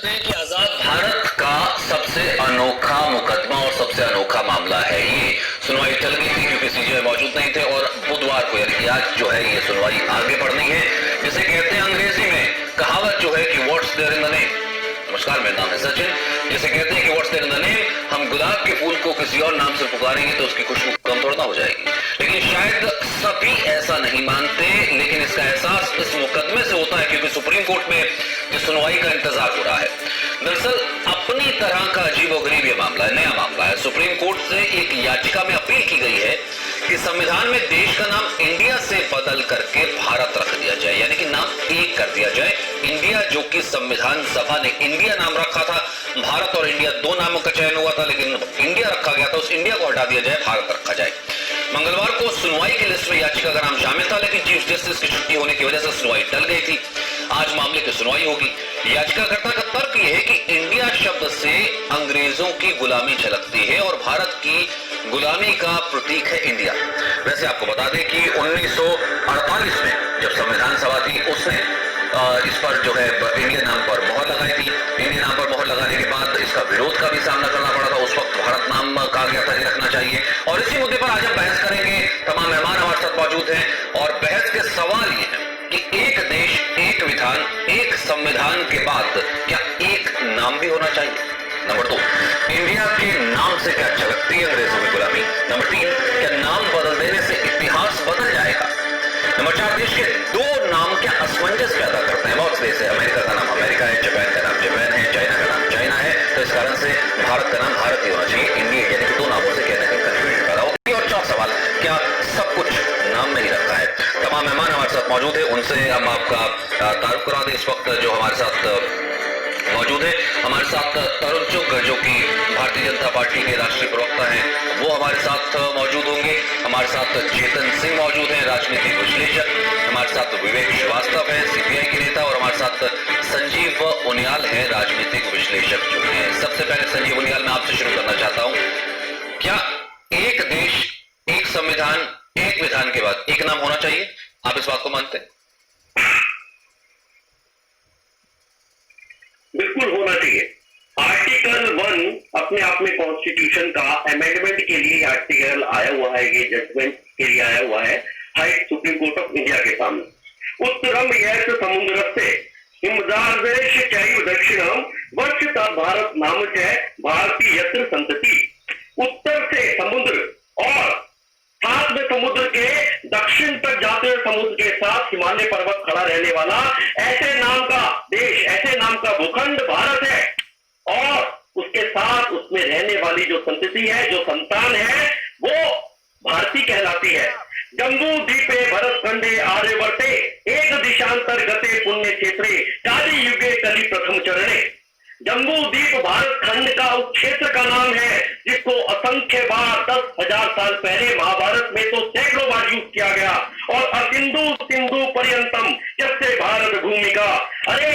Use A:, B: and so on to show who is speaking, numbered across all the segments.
A: हैं कि आजाद भारत का सबसे अनोखा मुकदमा और सबसे अनोखा मामला है ये। सुनवाई चल गई थी क्योंकि सीजीआई मौजूद नहीं थे और बुधवार को यानी आज जो है ये सुनवाई आगे बढ़नी है। जिसे कहते हैं अंग्रेजी में कहावत जो है कि what's there in the name. नमस्कार, मेरा नाम है सचिन। जैसे कहते हैं कि what's there in the name, हम गुलाब के फूल को किसी और नाम से पुकारेंगे तो उसकी खुशबू कम थोड़ा हो जाएगी, लेकिन शायद सभी ऐसा नहीं मानते। लेकिन इसका एहसास इस मुकदमे से होता है क्योंकि सुप्रीम कोर्ट में इस सुनवाई का इंतजार हो रहा है। दरअसल अपनी तरह का अजीबोगरीब ये मामला है, नया मामला है। सुप्रीम कोर्ट से एक याचिका में अपील की गई है कि संविधान में देश का नाम इंडिया से बदल करके भारत रख दिया जाए, यानी कि नाम एक कर दिया जाए। इंडिया, जो कि संविधान सभा ने इंडिया नाम रखा था, भारत और इंडिया दो नामों का चयन हुआ था, लेकिन इंडिया रखा गया था, उस इंडिया को हटा दिया जाए, भारत रखा जाए। मंगलवार को सुनवाई की लिस्ट में याचिका का नाम शामिल था, लेकिन चीफ जस्टिस की छुट्टी होने की वजह से सुनवाई टल गई थी। आज मामले की सुनवाई होगी। याचिकाकर्ता का तर्क यह है कि इंडिया शब्द से अंग्रेजों की गुलामी झलकती है और भारत की गुलामी का प्रतीक है इंडिया। वैसे आपको बता दें कि 1948 में जब संविधान सभा थी, उसने इस पर जो है इंडिया नाम पर मोहर लगाई थी। इंडिया नाम पर मोहर लगाने के बाद इसका विरोध का भी सामना करना पड़ा था। उस वक्त भारत नाम कहा गया था कि रखना चाहिए। और इसी मुद्दे पर आज हम बहस करेंगे। तमाम मेहमान हमारे साथ मौजूद हैं और बहस के सवाल ये है कि एक देश, एक विधान, एक संविधान के बाद क्या एक नाम भी होना चाहिए? नंबर 2, इंडिया के नाम से क्या झलकती है अंग्रेजों की गुलामी? नंबर 3, क्या नाम बदल देने से इतिहास बदल जाएगा? नंबर 4, देश के दो नाम क्या असमंजस पैदा करते हैं? बहुत देश है, अमेरिका का नाम अमेरिका है, जापान का नाम जापान है, चाइना का नाम चाइना है, तो इस कारण से भारत का नाम भारत ही होना चाहिए। इंडिया यानी कि दो नामों से कहने का कंफ्यूजन पैदा होगी। और चौथा सवाल, क्या सब कुछ नाम में ही रखा है? तमाम मेहमान हमारे साथ मौजूद है, उनसे हम आपका तारुफ करा दें। इस वक्त जो हमारे साथ मौजूद है, हमारे साथ तरुण चुग, जो कि भारतीय जनता पार्टी के राष्ट्रीय प्रवक्ता हैं, वो हमारे साथ मौजूद होंगे। हमारे साथ चेतन सिंह मौजूद हैं, राजनीतिक विश्लेषक। हमारे साथ विवेक श्रीवास्तव है, सीपीआई के नेता। और हमारे साथ संजीव उनियाल है, राजनीतिक विश्लेषक जो है। सबसे पहले संजीव उनियाल, मैं आपसे शुरू करना चाहता हूं। क्या एक देश, एक संविधान, एक विधान के बाद एक नाम होना चाहिए? आप इस बात को मानते हैं?
B: बिल्कुल होना चाहिए। आर्टिकल 1 अपने आप में कॉन्स्टिट्यूशन का अमेंडमेंट के लिए आर्टिकल आया हुआ है, ये जजमेंट के लिए आया हुआ है high supreme court of India के सामने। उत्तरम यश समुद्रस्य हिमजार्देश चैव दक्षिणम वर्षता भारत नाम च भारतीय यत्र संतति। उत्तर से समुद्र और साथ में समुद्र के दक्षिण तक जाते हुए समुद्र के साथ हिमालय पर्वत खड़ा रहने वाला ऐसे नाम का देश, ऐसे नाम का भूखंड भारत है। और उसके साथ उसमें रहने वाली जो संतति है, जो संतान है, वो भारतीय कहलाती है। जम्बू द्वीपे भरत खंडे आर्यवर्ते एक दिशांतर गते पुण्य क्षेत्रे काली युगे कली प्रथम चरणे। जम्बू द्वीप भारत खंड का उस क्षेत्र का नाम है जिसको असंख्य बार 10,000 साल पहले महाभारत में तो सैकड़ों बार यूज किया गया। और असिंधु सिंधु पर्यंतम जैसे भारत भूमि का, अरे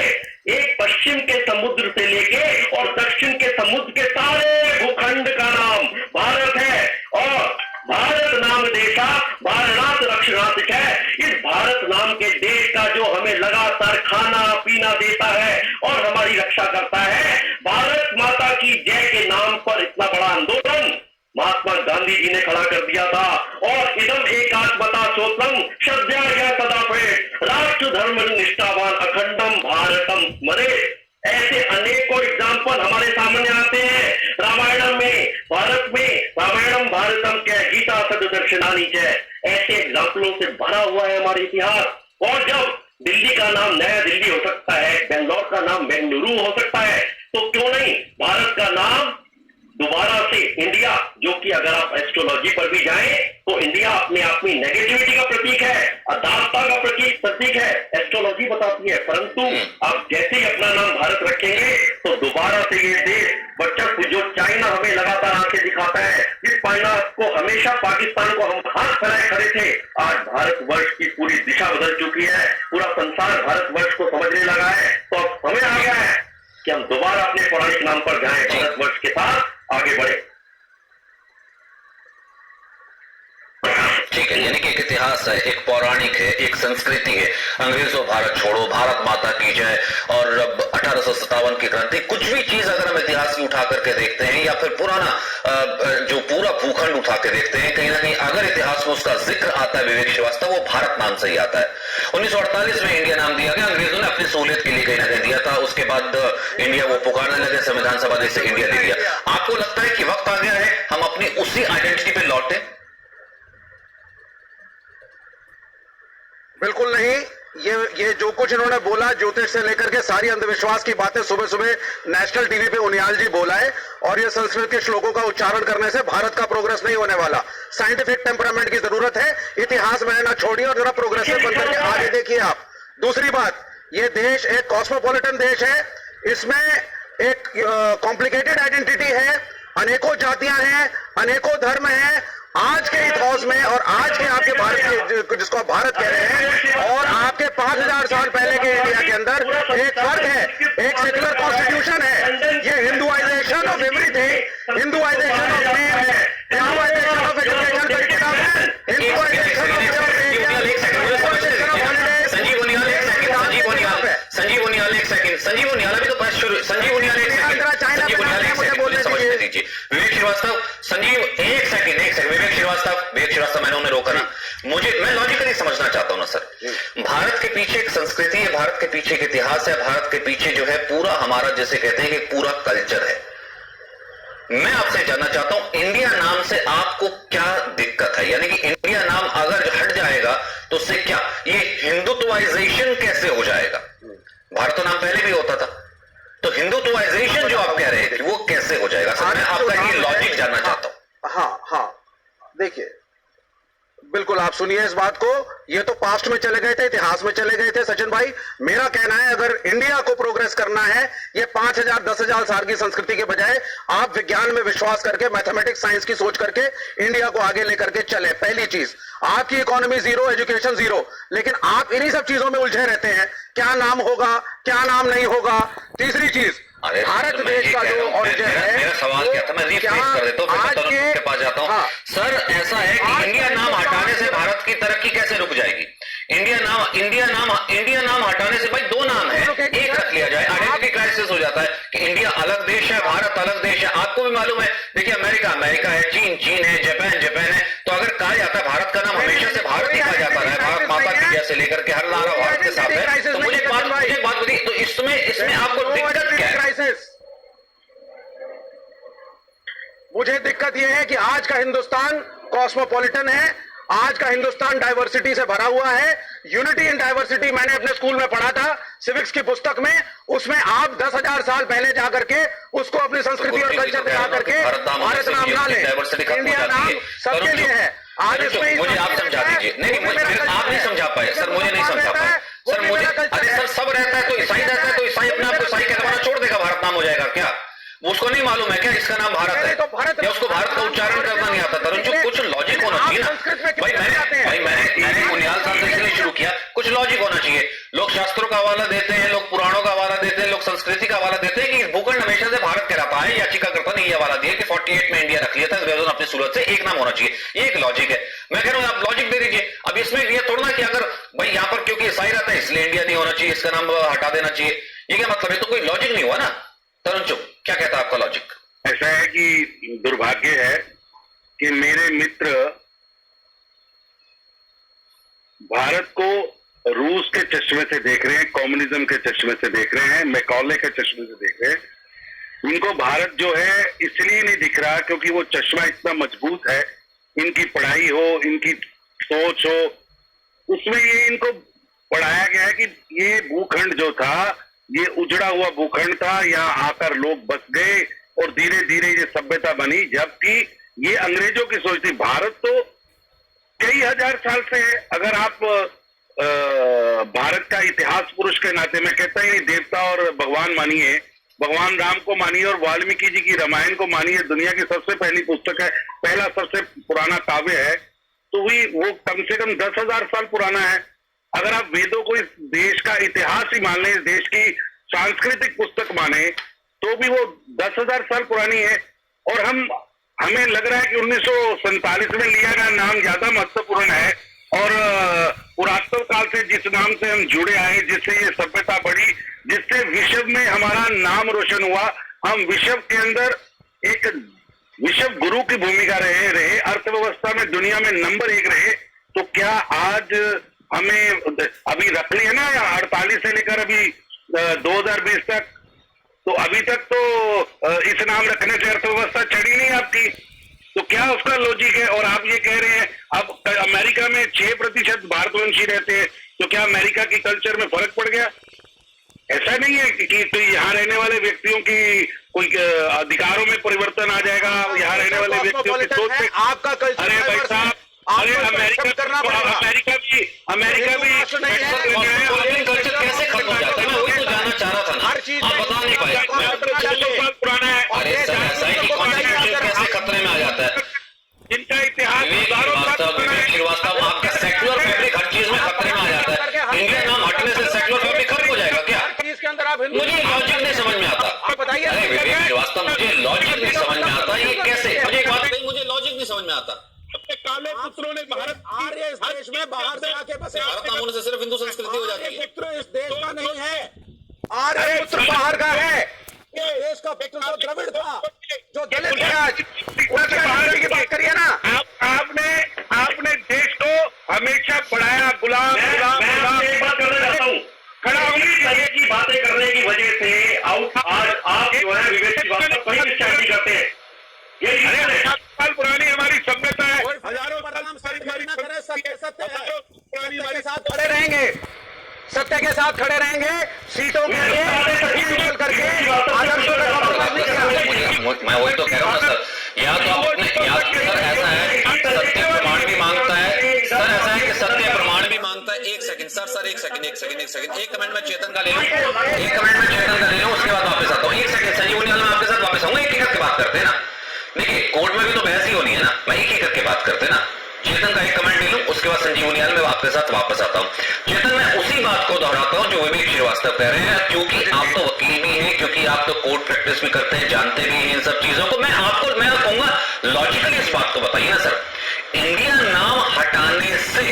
B: एक पश्चिम के समुद्र से लेके और दक्षिण के समुद्र के सारे भूखंड का नाम भारत है। और भारत नाम देशा भारनाथ रक्षनाथ है। इस भारत नाम के देश का जो हमें लगातार खाना पीना देता है और हमारी रक्षा करता है, भारत माता की जय के नाम पर इतना बड़ा आंदोलन महात्मा गांधी जी ने खड़ा कर दिया था। और इदम एकात्मता सोतम श्रद्धा या सदा राष्ट्र धर्म निष्ठावान अखंडम भारतम स्मरे। ऐसे अनेकों एग्जाम्पल हमारे सामने आते हैं रामायणम में, भारत में रामायणम भारतम क्या गीता सद दर्शनानी क्या, ऐसे एग्जाम्पलों से भरा हुआ है हमारा इतिहास। और जब दिल्ली का नाम नया दिल्ली हो सकता है, बेंगलोर का नाम बेंगलुरु हो सकता है, तो क्यों नहीं भारत का नाम दोबारा से इंडिया, जो कि अगर आप एस्ट्रोलॉजी पर भी जाएं तो इंडिया अपने आप में नेगेटिविटी का प्रतीक है, अदालता का प्रतीक है, एस्ट्रोलॉजी बताती है। परंतु आप जैसे ही अपना नाम भारत रखेंगे तो दोबारा से ये देश वर्चस्व, जो चाइना हमें लगातार आंखें दिखाता है, जिस चाइना को हमेशा पाकिस्तान को हम हाथ फैलाए खड़े थे, आज भारतवर्ष की पूरी दिशा बदल चुकी है। पूरा संसार भारतवर्ष को समझने लगा है। तो अब समय आ गया है कि हम दोबारा अपने पौराणिक नाम पर जाएं, भारतवर्ष के साथ आगे बढ़े।
A: ठीक है, यानी कि एक इतिहास है, एक पौराणिक है, एक संस्कृति है, अंग्रेजों भारत छोड़ो, भारत माता की जय और 1857 की क्रांति, कुछ भी चीज अगर हम इतिहास की उठा करके देखते हैं या फिर पुराना जो पूरा भूखंड उठा के देखते हैं, कहीं ना कहीं अगर इतिहास में उसका जिक्र आता है विवेक श्रीवास्तव, वो भारत नाम से ही आता है। 1948 में इंडिया नाम दिया गया, अंग्रेजों ने अपनी सहूलियत के लिए कहीं ना कहीं दिया था, उसके बाद इंडिया वो पुकारने लगे, संविधान सभा ने इसे इंडिया दे दिया। आपको लगता है कि वक्त आ गया है हम अपनी उसी आइडेंटिटी पे लौटे?
C: बिल्कुल नहीं। ये जो कुछ इन्होंने बोला, ज्योतिष से लेकर के सारी अंधविश्वास की बातें सुबह सुबह नेशनल टीवी पे उनियाल जी बोला है, और ये संस्कृत के श्लोकों का उच्चारण करने से भारत का प्रोग्रेस नहीं होने वाला। साइंटिफिक टेम्परामेंट की जरूरत है, इतिहास में ना छोड़िए और जरा प्रोग्रेसिव बनकर के आगे देखिए आप। दूसरी बात, ये देश एक कॉस्मोपॉलिटन देश है, इसमें एक कॉम्प्लिकेटेड आइडेंटिटी है, अनेकों जातियां हैं, अनेकों धर्म हैं। आज के इतिहास में और आज के आपके भारत के, जिसको आप भारत कह रहे हैं, और आपके 5000 साल पहले के इंडिया के अंदर एक फर्क है, एक सेक्युलर कॉन्स्टिट्यूशन है। ये हिंदुआइजेशन ऑफ एवरीथिंग, हिंदुआइजेशन ऑफ नेम है, हिंदुआइजेशन ऑफ एजुकेशन करिकुलम है, हिंदुआइजेशन ऑफ
A: संजीव उनियाल अभी तो बात शुरू, संजीव उनियाल एक सेकंड, विवेक श्रीवास्तव, संजीव एक सेकंड, विवेक श्रीवास्तव मैंने उन्हें रोका ना, मैं लॉजिकली समझना चाहता हूं ना सर। भारत के पीछे एक संस्कृति है, भारत के पीछे एक इतिहास है, भारत के पीछे जो है पूरा हमारा, जैसे कहते हैं कि पूरा कल्चर है। मैं आपसे जानना चाहता हूं, इंडिया नाम से आपको क्या दिक्कत है? यानी कि इंडिया नाम अगर हट जाएगा तो उससे क्या, ये हिंदुत्वाइजेशन कैसे हो जाएगा? भारत तो नाम पहले भी होता था, तो हिंदुत्वाइजेशन जो आप कह रहे थे वो कैसे हो जाएगा सर? मैं आपका ये लॉजिक जानना चाहता हूं।
C: हाँ, देखिए, बिल्कुल आप सुनिए इस बात को। ये तो पास्ट में चले गए थे, इतिहास में चले गए थे सचिन भाई। मेरा कहना है, अगर इंडिया को प्रोग्रेस करना है, ये 5000 10,000 साल की संस्कृति के बजाय आप विज्ञान में विश्वास करके, मैथमेटिक्स साइंस की सोच करके इंडिया को आगे लेकर के चले। पहली चीज, आपकी इकोनॉमी जीरो, एजुकेशन जीरो, लेकिन आप इन्हीं सब चीजों में उलझे रहते हैं, क्या नाम होगा, क्या नाम नहीं होगा। तीसरी चीज, भारत देश का जो ऑरिजिन है,
A: मेरा सवाल क्या था, मैं रिफ्रेश कर देता हूं, फिर तुरंत के पास जाता हूं। सर ऐसा है कि इंडिया नाम हटाने से भारत की तरक्की कैसे रुक जाएगी? इंडिया नाम हटाने से, भाई दो नाम है, एक रख लिया जाए, आइडेंटिटी क्राइसिस हो जाता है कि इंडिया अलग देश है, भारत अलग देश है। आपको भी मालूम है, देखिए अमेरिका है, चीन है, जापान है, तो अगर कहा जाता है भारत का नाम हमेशा से भारत ही कहा जाता है, भारत माता की जय से लेकर के हर नारा भारत के साथ है, तो मुझे एक बात बताइए, तो इसमें आपको दिक्कत क्या है?
C: मुझे दिक्कत यह है कि आज का हिंदुस्तान कॉस्मोपॉलिटन है, आज का हिंदुस्तान डाइवर्सिटी से भरा हुआ है। यूनिटी इन डाइवर्सिटी मैंने अपने स्कूल में पढ़ा था, सिविक्स की पुस्तक में। उसमें आप 10,000 साल पहले जाकर के उसको अपनी संस्कृति और कल्चर पे आकर के भारत नाम ना ले, इंडिया नाम सबके लिए है। आज इसमें
A: मुझे आप समझा दीजिए। नहीं, आप नहीं समझा पाए सर, मुझे नहीं समझा पाए सर, मुझे, अरे सर सब रहता है तो ईसाई रहता है, तो ईसाई अपने आप को ईसाई कहना छोड़ देगा, भारत नाम हो जाएगा क्या? उसको नहीं मालूम है क्या इसका नाम भारत है, या उसको भारत का उच्चारण करना नहीं आता? तरुण जी, कुछ लॉजिक होना चाहिए ना भाई। मैंने उनियाल साहब से इसलिए शुरू किया, कुछ लॉजिक होना चाहिए। लोग शास्त्रों का हवाला देते हैं, लोग पुराणों का हवाला देते हैं, लोग संस्कृति का हवाला देते हैं कि भूखंड हमेशा से भारत कहलाता है। याचिकाकर्ता ने ये हवाला दिया कि 48 में इंडिया रख लिया था, अंग्रेजों ने अपनी सूरत से एक नाम होना चाहिए, ये एक लॉजिक है। मैं कह रहा हूं आप लॉजिक दे दीजिए। अब इसमें ये थोड़ा कि अगर भाई यहाँ पर क्योंकि ईसाई रहता है इसलिए इंडिया नहीं होना चाहिए, इसका नाम हटा देना चाहिए, ये क्या मतलब है? तो कोई लॉजिक नहीं हुआ ना। तरुण चुप, क्या कहता है आपका लॉजिक?
D: ऐसा है कि दुर्भाग्य है कि मेरे मित्र भारत को रूस के चश्मे से देख रहे हैं, कम्युनिज्म के चश्मे से देख रहे हैं, मैकॉले के चश्मे से देख रहे हैं। इनको भारत जो है इसलिए नहीं दिख रहा क्योंकि वो चश्मा इतना मजबूत है, इनकी पढ़ाई हो, इनकी सोच हो, उसमें ये इनको पढ़ाया गया है कि ये भूखंड जो था ये उजड़ा हुआ भूखंड था, यहाँ आकर लोग बस गए और धीरे धीरे ये सभ्यता बनी, जबकि ये अंग्रेजों की सोच थी। भारत तो कई हजार साल से है। अगर आप भारत का इतिहास पुरुष के नाते, मैं कहता ही नहीं देवता और भगवान मानिए, भगवान राम को मानिए और वाल्मीकि जी की रामायण को मानिए, दुनिया की सबसे पहली पुस्तक है, पहला सबसे पुराना काव्य है, तो वो कम से कम 10,000 साल पुराना है। अगर आप वेदों को इस देश का इतिहास ही मान लें, इस देश की सांस्कृतिक पुस्तक माने, तो भी वो 10,000 साल पुरानी है। और हम हमें लग रहा है कि 1947 में लिया गया नाम ज्यादा महत्वपूर्ण है और पुरातन काल से जिस नाम से हम जुड़े आए, जिससे ये सभ्यता बढ़ी, जिससे विश्व में हमारा नाम रोशन हुआ, हम विश्व के अंदर एक विश्व गुरु की भूमिका रहे, अर्थव्यवस्था में दुनिया में नंबर 1 रहे, तो क्या आज हमें अभी रख लिया ना 48 से लेकर अभी 2020 तक, तो अभी तक तो इस नाम रखने से अर्थव्यवस्था चढ़ी नहीं आपकी, तो क्या उसका लॉजिक है? और आप ये कह रहे हैं अब अमेरिका में 6% भारतवंशी रहते हैं, तो क्या अमेरिका की कल्चर में फर्क पड़ गया? ऐसा नहीं है कि तो यहाँ रहने वाले व्यक्तियों की कोई अधिकारों में परिवर्तन आ जाएगा, यहाँ रहने वाले व्यक्तियों की सोच में।
C: आपका कल्चर,
D: अरे भाई साहब, अरे अमेरिका भी
A: कल्चर कैसे खत्म हो जाता है? मैं वही तो जानना चाह रहा था ना,
C: हर चीज
A: आप बता नहीं पाए।
D: 200 साल पुराना है।
A: अरे सर, ऐसा है कि कॉन्स्टिट्यूशन कैसे खतरे में आ जाता है?
D: इनका इतिहास
A: विवेक श्रीवास्तव, आपका सेक्युलर फैब्रिक हर चीज में खतरे में आ जाता है। इंडियन नाम हटने से सेक्युलर फैब्रिक खत्म हो जाएगा क्या?
C: इसके अंदर आप
A: मुझे लॉजिक नहीं समझ में आता।
C: आप बताइए।
A: अरे विवेक श्रीवास्तव, मुझे लॉजिक नहीं समझ में आता, ये कैसे? मुझे एक बात बताइए, मुझे लॉजिक नहीं समझ में आता।
D: काले पुत्रों ने भारत
C: आर्य इस देश में बाहर से आके बसे,
A: भारत नाम होने से सिर्फ हिंदू संस्कृति हो जाती है।
C: पुत्र इस देश का नहीं है, आर्य पुत्र बाहर का है। ये देश का पुत्र तो द्रविड़ था, जो दलित है आज, उसके बाहर की बात करिए ना।
D: आपने देश को हमेशा बढ़ाया, गुलाम
B: मैं एक बात करना चाहता हूँ, खड़ा होगी तरह की बातें करने की वजह से आज आप जो है विवेक श्रीवास्तव कहीं विचार करते हैं। ये
D: 7 साल पुरानी हमारी सभ्यता है,
C: हजारों बदनाम ना करें, सत्य सत्य है, सत्य के साथ खड़े रहेंगे, सत्य के साथ खड़े रहेंगे, सीटों के लिए निकल करके आदर्शों का कॉम्प्रोमाइज नहीं करेंगे।
A: मैं वही तो कह रहा हूँ ना सर, या तो आप अपने, या सर ऐसा है सत्य प्रमाण भी मांगता है, सर ऐसा है कि सत्य प्रमाण भी मांगता है। एक सेकंड सर, एक सेकंड, एक कमेंट में चेतन का ले लूं, उसके बाद वापस आता हूँ। एक सेकंड संजीव उनियाल, मैं आपके साथ वापस आऊंगा। एक करके बात करते हैं ना, देखिए कोर्ट में भी तो बहस ही होनी है ना, मैं एक करके बात करते हैं ना। चेतन का एक कमेंट ले लूं, उसके बाद संजीव उनियाल में आपके साथ वापस आता हूं। चेतन, मैं उसी बात को दोहराता हूं जो विवेक श्रीवास्तव कह रहे हैं, क्योंकि आप तो वकील भी हैं, क्योंकि आप तो कोर्ट प्रैक्टिस भी करते हैं, जानते भी हैं इन सब चीजों को। मैं कहूंगा लॉजिकली इस बात को बताइए ना सर, इंडिया नाम हटाने से,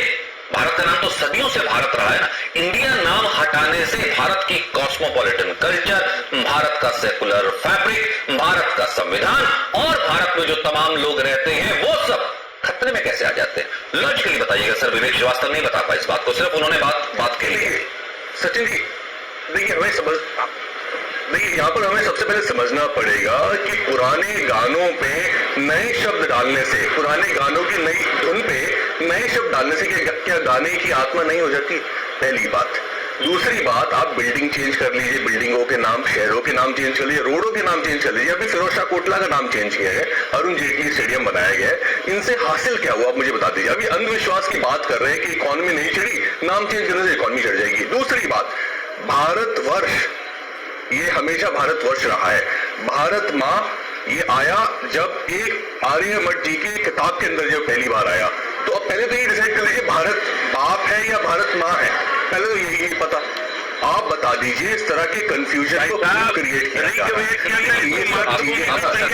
A: भारत का नाम तो सदियों से भारत रहा है ना, इंडिया नाम हटाने से भारत की कॉस्मोपॉलिटन कल्चर, भारत का सेकुलर फैब्रिक, भारत का संविधान और भारत में जो तमाम लोग रहते हैं वो सब खतरे में कैसे आ जाते हैं? लॉजिकली बताइएगा सर। विवेक श्रीवास्तव नहीं बता पाए इस बात को, सिर्फ उन्होंने बात के लिए।
E: सचिन जी, देखिए यहाँ पर हमें सबसे पहले समझना पड़ेगा कि पुराने गानों पे नए शब्द डालने से, पुराने गानों की नई धुन पे नए शब्द डालने से क्या गाने की आत्मा नहीं हो जाती? पहली बात। दूसरी बात, आप बिल्डिंग चेंज कर लीजिए, बिल्डिंगों के नाम, शहरों के नाम चेंज कर लीजिए, रोडों के नाम चेंज कर लीजिए। अभी फिरोज शाह कोटला का नाम चेंज किया है, अरुण जेटली स्टेडियम बनाया गया है। इनसे हासिल क्या हुआ, आप मुझे बता दीजिए। अभी अंधविश्वास की बात कर रहे हैं कि इकोनॉमी नहीं चढ़ी, नाम चेंज करने से इकोनॉमी चढ़ जाएगी। दूसरी बात, भारतवर्ष, ये हमेशा भारतवर्ष रहा है। भारत माँ ये आया जब एक आर्यभट्ट जी की किताब के अंदर जब पहली बार आया, तो अब पहले तो ये डिसाइड कर लीजिए भारत बाप है या भारत माँ है, पहले तो यही नहीं पता। आप बता दीजिए इस तरह के कंफ्यूजन को क्रिएट किया जा रहा है। ये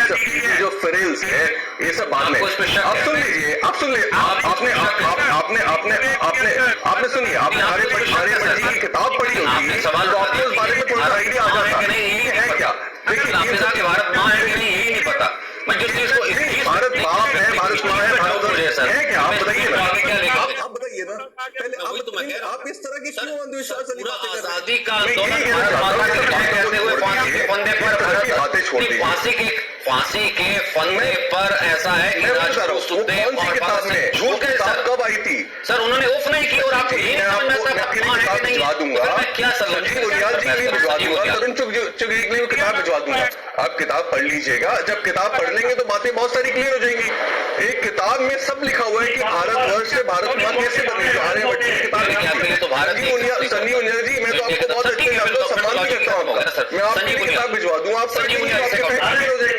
E: सब चीजें जो फ्रेल्स है, ये सब बाद में। आप सुन लीजिए, आप सुन लीजिए, आपने सुनिए, आपने आर्यभट्ट जी की किताब पढ़ी होगी, तो आपने उस बारे में थोड़ा आइडिया आ जाता है क्या? देखिए
A: भारत माँ है कि नहीं यही नहीं पता। मैं जिस चीज को
E: भारत बाप है, भारत माँ है, भारत है क्या? आप बताइए ना,
F: आप बताइए ना, पहले आप इस तरह की क्यों अंधविश्वास वाली बातें कर रहे हैं?
A: आजादी का आंदोलन
E: बातें छोड़ दीजिए।
A: फांसी के फंदे पर ऐसा है कि
E: कौन सी किताब में झूठ की किताब कब आई थी?
A: सर उन्होंने ऑफ नहीं की और आपको ये
E: भिजवा दूंगा,
A: क्या
E: संजीव उनियाल जी के लिए भिजवा दूंगा, तरुण चुग के लिए किताब भिजवा दूंगा। आप किताब पढ़ लीजिएगा, जब किताब पढ़ लेंगे तो बातें बहुत सारी क्लियर हो जाएंगी। एक किताब में सब लिखा हुआ है कि भारतवर्ष से भारत माँ कैसे बनी, जो आर्यभट्ट की किताब लिखी थी। संजीव उनियाल जी, मैं तो आपको बहुत अच्छे लगता हूँ, सम्मान भी करता हूँ, मैं आपकी किताब भिजवा दूंगा, आप पढ़ लीजिए, आपके फैसले हो जाएंगे।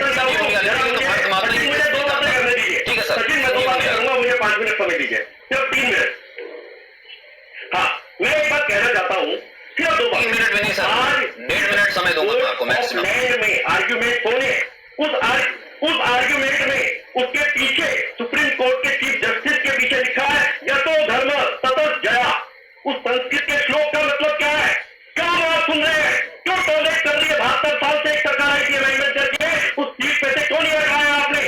A: ठीक है सर,
B: मुझे 5 मिनट समय दीजिए, सिर्फ 3 मिनट। हाँ, मैं एक बात कहना चाहता हूँ, सिर्फ 2 बात।
A: 3 मिनट में नहीं सर, 1.5 मिनट समय दूंगा मैं आपको मैक्सिमम।
B: में आर्ग्यूमेंट होने, उस आर्ग्यूमेंट में उसके पीछे सुप्रीम कोर्ट के चीफ जस्टिस के पीछे लिखा है यतो धर्म ततो जया। उस संस्कृत के श्लोक का मतलब क्या है? क्या आप सुन रहे हैं? क्यों टॉलरेट कर रही है? 72 साल से एक सरकार आई थी अमेंडमेंट करके, उस सीट पे से क्यों नहीं हटाया आपने?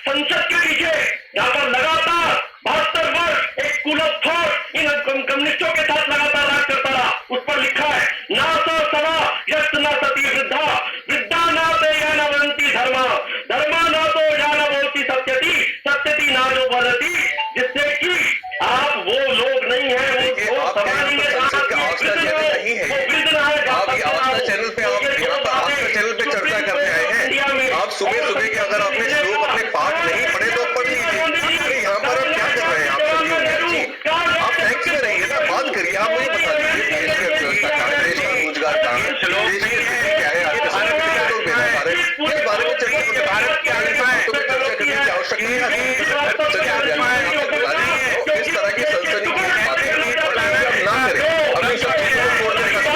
B: संसद के पीछे जहां पर लगातार 72 वर्ष एक स्कूल ऑफ थॉट इन कम्युनिस्टों के साथ लगातार राज करता रहा, उस पर लिखा है ना तो सवा यस्त न सती वृद्धा, वृद्धा ना तो या न वदंती धर्मा, धर्मा ना तो या न बोलती सत्यति, सत्यति ना जो वदति। जिससे कि आप वो लोग नहीं है, वो
E: चैनल पे आप यहाँ पर आस्था चैनल पे चर्चा करने आए हैं। आप सुबह सुबह के अगर आपने श्लोक अपने पाठ नहीं पढ़े तो पढ़ लीजिए। अरे यहाँ पर आप क्या कर रहे हैं? आप टैक्स में रहिए ना, बात करिए। आप मुझे बता दीजिए देश की अर्थव्यवस्था कहाँ है, देश का रोजगार कहाँ है, देश की स्थिति क्या है, आपके सारे लोग बेरोजगार है, इस बारे में चर्चा करने भारत की चर्चा करने की आवश्यकता है। इस तरह की सनसनी की बातें ना करें, हम इन सब चीजों को छोड़ने का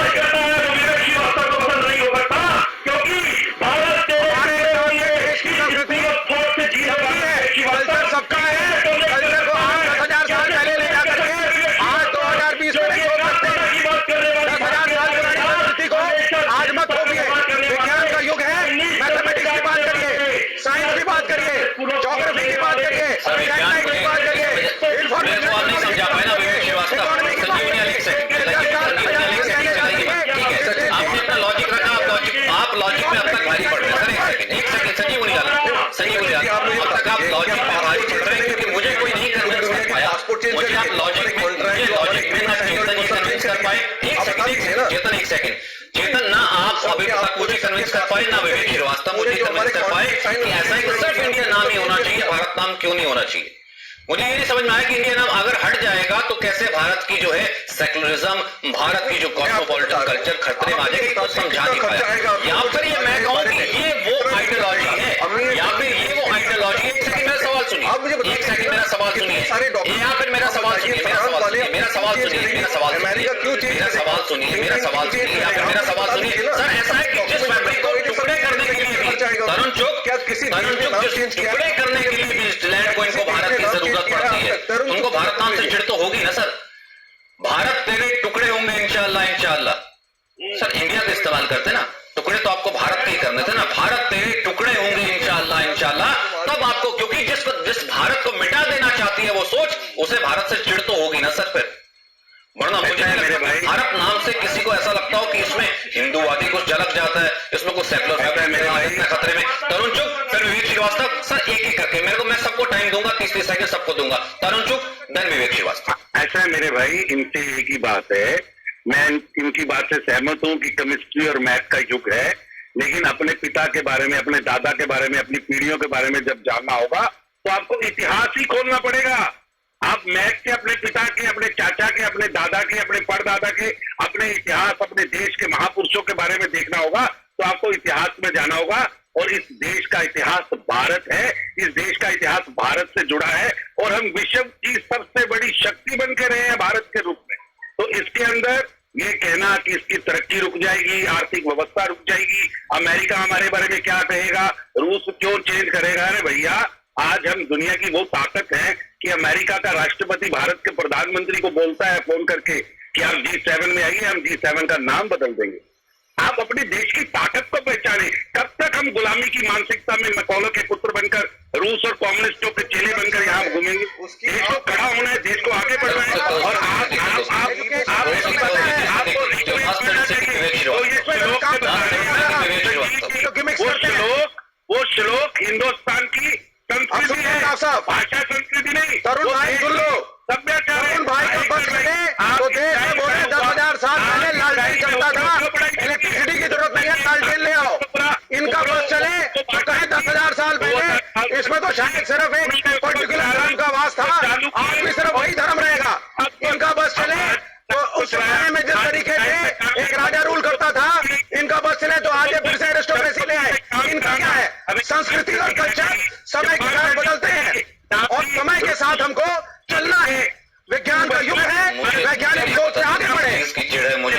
C: सबका है। कल्चर को आज 10,000 साल पहले ले जाकर के आज 2020 में नहीं हो सकते। 10,000 साल पुरानी संस्कृति को आज मत खोलिए। विज्ञान का युग है, मैथमेटिक्स की बात करिए, साइंस की बात करिए, ज्योग्राफी की बात करिए, सैटेलाइट की बात करिए, इन्फॉर्मेशन
A: नहीं समझा पाए ना विवेक श्रीवास्तव। आपने अपना लॉजिक रखा, आप लॉजिक में अब तक भारी पड़ रहे हैं। सर एक सेकंड संजीव मुनियाला अब तक आप लॉजिक में भारी पड़ रहे हैं क्योंकि मुझे कोई नहीं कन्विंस कर पाया। मुझे आप लॉजिक में ना चेतन जी कन्विंस कर पाए। एक सेकंड चेतन, ना आप अभी तक मुझे कन्विंस कर पाए, ना विवेक श्रीवास्तव मुझे कन्विंस कर पाए कि ऐसा ही सिर्फ इंडिया नाम ही होना चाहिए, भारत नाम क्यों नहीं होना चाहिए। मुझे ये नहीं समझ में आया कि इंडिया नाम अगर हट जाएगा तो कैसे भारत की जो है सेकुलरिज्म, भारत की जो कॉस्मोपॉलिटन कल्चर खतरे में आ जाएगा, तो समझा नहीं पाया। या फिर ये मैं कहूं कि ये वो आइडियोलॉजी है, या फिर ये वो आइडियोलॉजी है। एक सेकंड मेरा सवाल सुनिए, एक सेकंड मेरा सवाल सुनिए, या फिर मेरा सवाल सुनिए, मेरा सवाल सुनिए, मेरा सवाल सुनिए, मेरा सवाल सुनिए, मेरा सवाल सुनिए, मेरा सवाल सुनिए, या फिर मेरा सवाल सुनिए। सर ऐसा है कि जिस फैब्रिक को टुकड़े करने के लिए भी तरुण चुग टुकड़े करने के लिए भी इस लैंड को इनको भारत की जरूरत पड़ती है, उनको भारत नाम से चिढ़ तो होगी ना सर। भारत तेरे टुकड़े होंगे इंशाअल्लाह इंशाअल्लाह। सर इंडिया का इस्तेमाल करते ना, टुकड़े तो आपको भारत के ही करने थे ना। भारत तेरे टुकड़े होंगे इंशाअल्लाह इंशाअल्लाह, तब आपको, क्योंकि जिस भारत को मिटा देना चाहती है वो सोच, उसे भारत से चिढ़ तो होगी ना सर फिर। वरना मुझे भारत नाम से किसी को ऐसा लगता हो कि इसमें हिंदूवादी कुछ झलक जाता है, इसमें कुछ सेकुलर खतरे में। तरुण चुग, फिर विवेक श्रीवास्तव। सर एक एक करके मेरे को, मैं सबको टाइम दूंगा, 30 सेकंड सबको दूंगा। तरुण चुग, देन विवेक श्रीवास्तव।
D: ऐसा है मेरे भाई, इनसे एक ही बात है, मैं इनकी बात से सहमत हूं कि केमिस्ट्री और मैथ का युग है, लेकिन अपने पिता के बारे में, अपने दादा के बारे में, अपनी पीढ़ियों के बारे में जब जानना होगा तो आपको इतिहास ही खोलना पड़ेगा। आप मैथ के, अपने पिता के, अपने चाचा के, अपने दादा के, अपने परदादा के, अपने इतिहास, अपने देश के महापुरुषों के बारे में देखना होगा, तो आपको इतिहास में जाना होगा। और इस देश का इतिहास भारत है, इस देश का इतिहास भारत से जुड़ा है, और हम विश्व की सबसे बड़ी शक्ति बन के रहे हैं भारत के रूप में। तो इसके अंदर ये कहना कि इसकी तरक्की रुक जाएगी, आर्थिक व्यवस्था रुक जाएगी, अमेरिका हमारे बारे में क्या कहेगा, रूस क्यों चेंज करेगा, अरे भैया आज हम दुनिया की वो ताकत है कि अमेरिका का राष्ट्रपति भारत के प्रधानमंत्री को बोलता है फोन करके कि आप G7 में आइए, हम G7 का नाम बदल देंगे। आप अपने देश की ताकत को पहचाने। कब तक हम गुलामी की मानसिकता में मैकॉले के पुत्र बनकर, रूस और कम्युनिस्टों के चेले बनकर यहाँ घूमेंगे? देश को खड़ा होना है, देश को आगे बढ़ना है, और वो श्लोक हिंदुस्तान की संस्कृति है, भाषा संस्कृति नहीं।
C: तरुण भाई सुन लो,
D: सभ्याचार।
C: तरुण भाई का बस चले तो देश में बोले 10,000 साल पहले लालटेन चलता था, इलेक्ट्रिसिटी की जरूरत नहीं है, लालटेन ले आओ। इनका बस चले तो कहे 10,000 साल पहले, इसमें तो शायद सिर्फ एक पर्टिकुलर धर्म का वास था, आज भी सिर्फ वही धर्म रहेगा। इनका बस चले तो उस समय में जिस तरीके से एक राजा रूल करता था, इनका बस चले तो आज फिर से एरिस्टोक्रेसी ले आए। इनका क्या है, संस्कृति और कल्चर समय के साथ बदलते हैं, और समय के साथ हमको चलना है। विज्ञान का युग है, वैज्ञानिक सोच से आगे बढ़े।
A: मुझे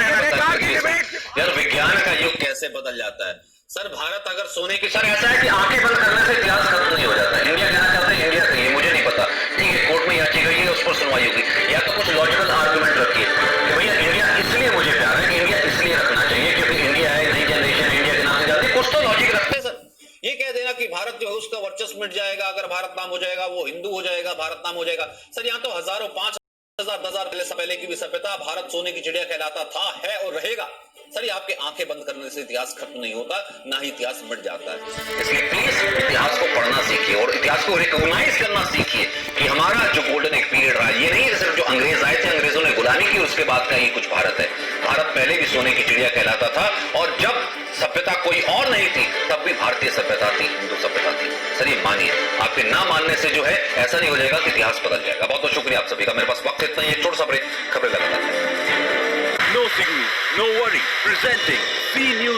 A: यार विज्ञान का युग कैसे बदल जाता है सर। भारत अगर सोने की सर ऐसा है कि आंखें बंद करने से इतिहास खत्म नहीं हो जाता है। इंडिया कहना चाहते हैं इंडिया कहिए, मुझे नहीं पता, ठीक है, कोर्ट में याचिका गई है, उस पर सुनवाई होगी, या तो कुछ लॉजिकल आर्गुमेंट रखिए कि भैया इंडिया इसलिए मुझे प्यार है कि इंडिया इसलिए रखना चाहिए क्योंकि इंडिया है, नई जनरेशन इंडिया के नाम से जाती है, कुछ तो लॉजिक रखते हैं सर। ये कह देना कि भारत जो है उसका वर्चस्व मिट जाएगा अगर भारत नाम हो जाएगा, वो हिंदू हो जाएगा, भारत नाम हो जाएगा। सर यहाँ तो हजारों 5,000 10,000 पहले की भी सभ्यता, भारत सोने की चिड़िया कहलाता था, है और रहेगा। सर ये आपके आंखें बंद करने से इतिहास खत्म नहीं होता, ना ही इतिहास मिट जाता है। इसलिए प्लीज इतिहास को पढ़ना सीखिए और इतिहास को रिकॉग्नाइज करना सीखिए कि हमारा जो गोल्डन एक पीरियड रहा, ये नहीं सिर्फ जो अंग्रेज आए थे, अंग्रेजों ने गुलामी की, उसके बाद का ही कुछ भारत है। भारत पहले भी सोने की चिड़िया कहलाता था और जब सभ्यता कोई और नहीं थी तब भी भारतीय सभ्यता थी, हिंदू सभ्यता थी। सर ये मानिए, आपके ना मानने से जो है ऐसा नहीं हो जाएगा कि इतिहास बदल जाएगा। बहुत बहुत शुक्रिया आप सभी का। मेरे पास वक्त इतना ही, एक छोटा सा ब्रेक, खबरें लगातार।
G: No signal, no worry. Presenting C News.